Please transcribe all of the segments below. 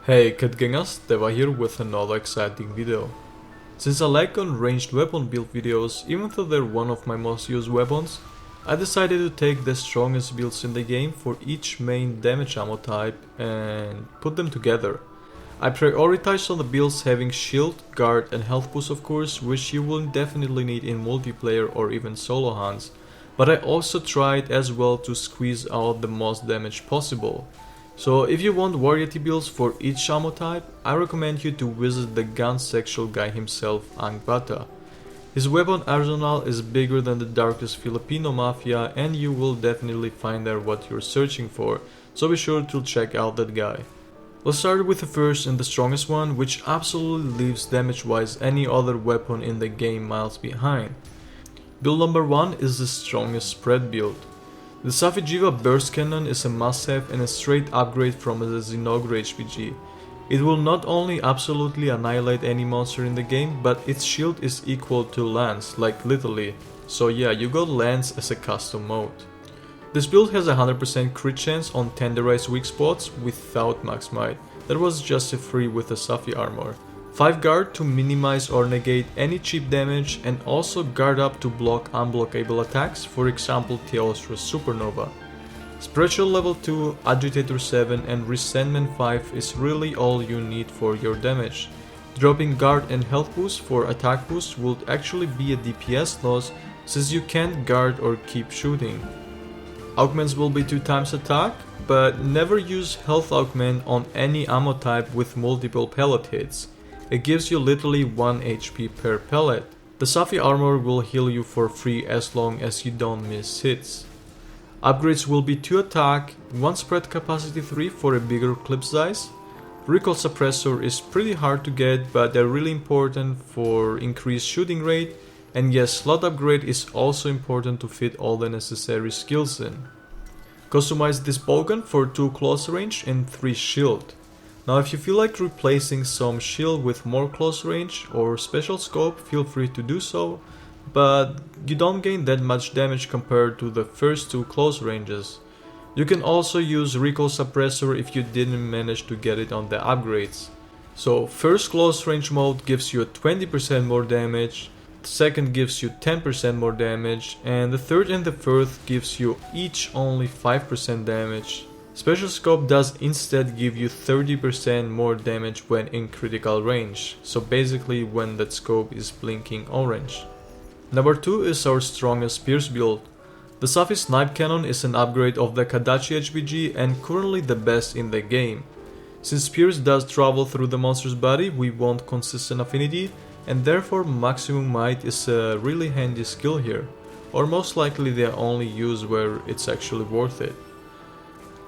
Hey Cat Gangers, Deva here with another exciting video. Since I like on ranged weapon build videos, even though they're one of my most used weapons, I decided to take the strongest builds in the game for each main damage ammo type and put them together. I prioritized on the builds having shield, guard and health boost of course, which you will definitely need in multiplayer or even solo hunts, but I also tried as well to squeeze out the most damage possible. So if you want variety builds for each ammo type, I recommend you to visit the Gunsexual guy himself, Angbata. His weapon arsenal is bigger than the darkest Filipino mafia and you will definitely find there what you're searching for, so be sure to check out that guy. Let's start with the first and the strongest one, which absolutely leaves damage wise any other weapon in the game miles behind. Build number 1 is the strongest spread build. The Sophists Eva Burst cannon is a must-have and a straight upgrade from the Zinogre HBG. It will not only absolutely annihilate any monster in the game, but its shield is equal to Lance, like literally. So yeah, you got Lance as a custom mode. This build has a 100% crit chance on tenderized weak spots without max might. That was just a free with the Sophy armor. 5 guard to minimize or negate any cheap damage and also guard up to block unblockable attacks, for example Teostra's Supernova. Spiritual level 2, Agitator 7 and Resentment 5 is really all you need for your damage. Dropping guard and health boost for attack boost would actually be a DPS loss since you can't guard or keep shooting. Augments will be 2 times attack, but never use health augment on any ammo type with multiple pellet hits. It gives you literally 1 HP per pellet. The Sophy armor will heal you for free as long as you don't miss hits. Upgrades will be 2 attack, 1 spread capacity 3 for a bigger clip size. Recoil suppressor is pretty hard to get, but they're really important for increased shooting rate, and yes, slot upgrade is also important to fit all the necessary skills in. Customize this Bowgun for 2 close range and 3 shield. Now if you feel like replacing some shield with more close range or special scope, feel free to do so, but you don't gain that much damage compared to the first 2 close ranges. You can also use recoil suppressor if you didn't manage to get it on the upgrades. So first close range mode gives you a 20% more damage, the second gives you 10% more damage, and the third and the fourth gives you each only 5% damage. Special scope does instead give you 30% more damage when in critical range, so basically when that scope is blinking orange. Number 2 is our strongest Pierce build. The Sophy Snipe Cannon is an upgrade of the Kadachi HBG and currently the best in the game. Since Pierce does travel through the monster's body, we want consistent affinity and therefore maximum might is a really handy skill here, or most likely they only use where it's actually worth it.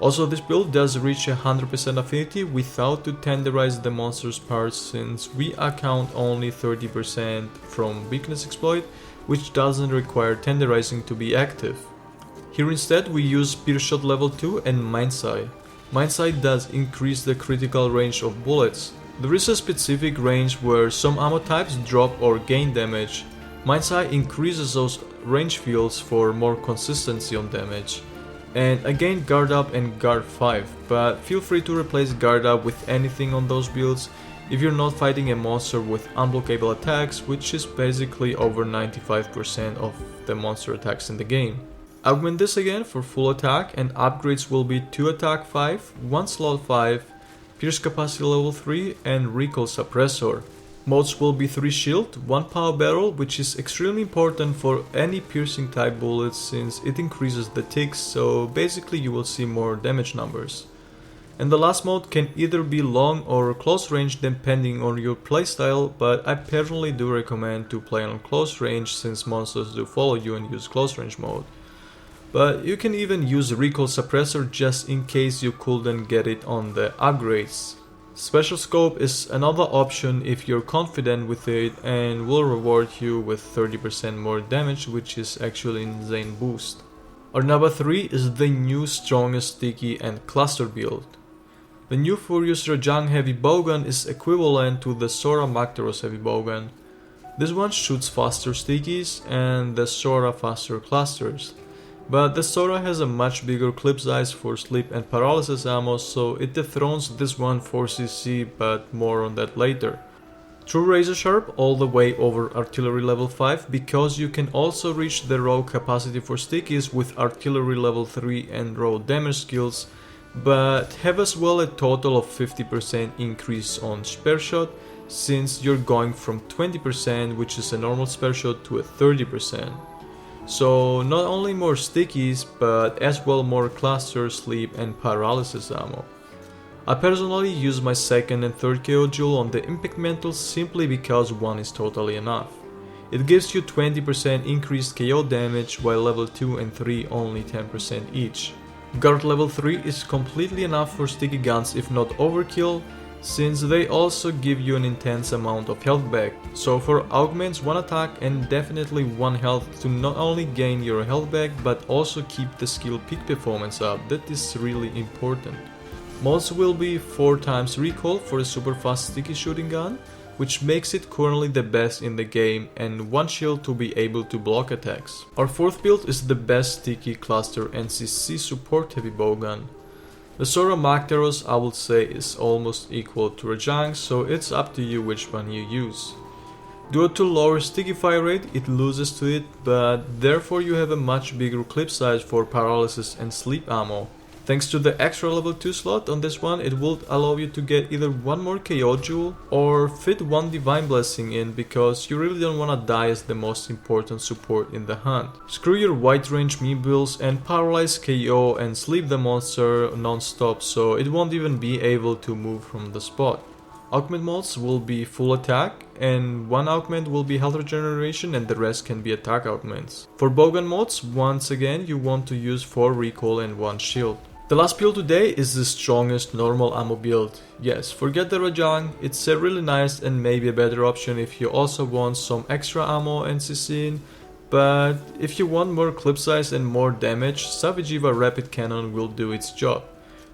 Also, this build does reach 100% affinity without to tenderize the monster's parts since we account only 30% from weakness exploit, which doesn't require tenderizing to be active. Here instead we use Pierce Shot level 2 and Mindsight. Mindsight does increase the critical range of bullets. There is a specific range where some ammo types drop or gain damage. Mindsight increases those range fields for more consistency on damage. And again guard up and guard 5, but feel free to replace guard up with anything on those builds if you're not fighting a monster with unblockable attacks, which is basically over 95% of the monster attacks in the game. Augment this again for full attack and upgrades will be 2 attack 5, 1 slot 5, pierce capacity level 3 and recoil suppressor. Modes will be 3 shield, 1 power barrel, which is extremely important for any piercing type bullets since it increases the ticks, so basically you will see more damage numbers. And the last mode can either be long or close range depending on your playstyle, but I personally do recommend to play on close range since monsters do follow you and use close range mode. But you can even use recoil suppressor just in case you couldn't get it on the upgrades. Special scope is another option if you're confident with it and will reward you with 30% more damage, which is actually an insane boost. Our number 3 is the new strongest sticky and cluster build. The new Furious Rajang heavy bowgun is equivalent to the Sora Magdaros heavy bowgun. This one shoots faster stickies and the Sora faster clusters. But the Sora has a much bigger clip size for sleep and paralysis ammo, so it dethrones this one for CC, but more on that later. True razor sharp all the way over artillery level 5, because you can also reach the raw capacity for stickies with artillery level 3 and raw damage skills, but have as well a total of 50% increase on spare shot, since you're going from 20%, which is a normal spare shot, to a 30%. So not only more stickies, but as well more cluster, sleep and paralysis ammo. I personally use my second and third KO jewel on the impact mantle simply because one is totally enough. It gives you 20% increased KO damage, while level 2 and 3 only 10% each. Guard level 3 is completely enough for sticky guns if not overkill, since they also give you an intense amount of health back. So for augments, 1 attack and definitely 1 health to not only gain your health back but also keep the skill peak performance up. That is really important. Mods will be 4 times recoil for a super fast sticky shooting gun, which makes it currently the best in the game, and 1 shield to be able to block attacks. Our 4th build is the best sticky cluster NCC support heavy bowgun. The Sora Magdaros, I would say, is almost equal to Rajang, so it's up to you which one you use. Due to lower sticky fire rate, it loses to it, but therefore you have a much bigger clip size for paralysis and sleep ammo. Thanks to the extra level 2 slot on this one, it will allow you to get either 1 more KO jewel or fit 1 Divine Blessing in, because you really don't wanna die as the most important support in the hunt. Screw your wide range me builds and paralyze KO and sleep the monster non-stop, so it won't even be able to move from the spot. Augment mods will be full attack, and 1 augment will be health regeneration and the rest can be attack augments. For bowgun mods, once again you want to use 4 recoil and 1 shield. The last build today is the strongest normal ammo build. Yes, forget the Rajang, it's a really nice and maybe a better option if you also want some extra ammo and CC, but if you want more clip size and more damage, Savage Eva Rapid Cannon will do its job.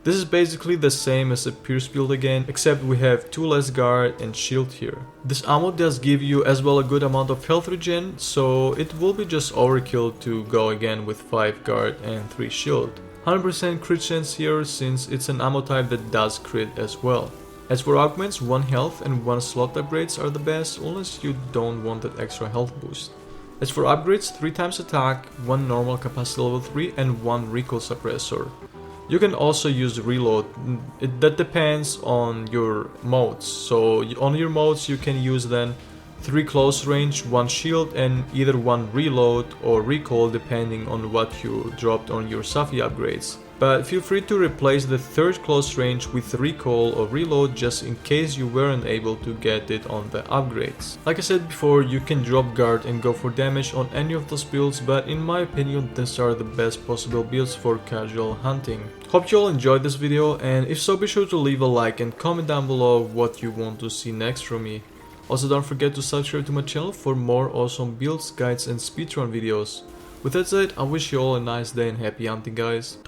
This is basically the same as a Pierce build again, except we have 2 less guard and shield here. This ammo does give you as well a good amount of health regen, so it will be just overkill to go again with 5 guard and 3 shield. 100% crit chance here, since it's an ammo type that does crit as well. As for augments, 1 health and 1 slot upgrades are the best, unless you don't want that extra health boost. As for upgrades, 3 times attack, 1 normal capacity level 3 and 1 recoil suppressor. You can also use reload, that depends on your modes, so on your modes you can use then 3 close range, 1 shield and either 1 reload or recoil depending on what you dropped on your Safi upgrades. But feel free to replace the 3rd close range with recoil or reload just in case you weren't able to get it on the upgrades. Like I said before, you can drop guard and go for damage on any of those builds, but in my opinion these are the best possible builds for casual hunting. Hope you all enjoyed this video, and if so, be sure to leave a like and comment down below what you want to see next from me. Also, don't forget to subscribe to my channel for more awesome builds, guides and speedrun videos. With that said, I wish you all a nice day and happy hunting, guys.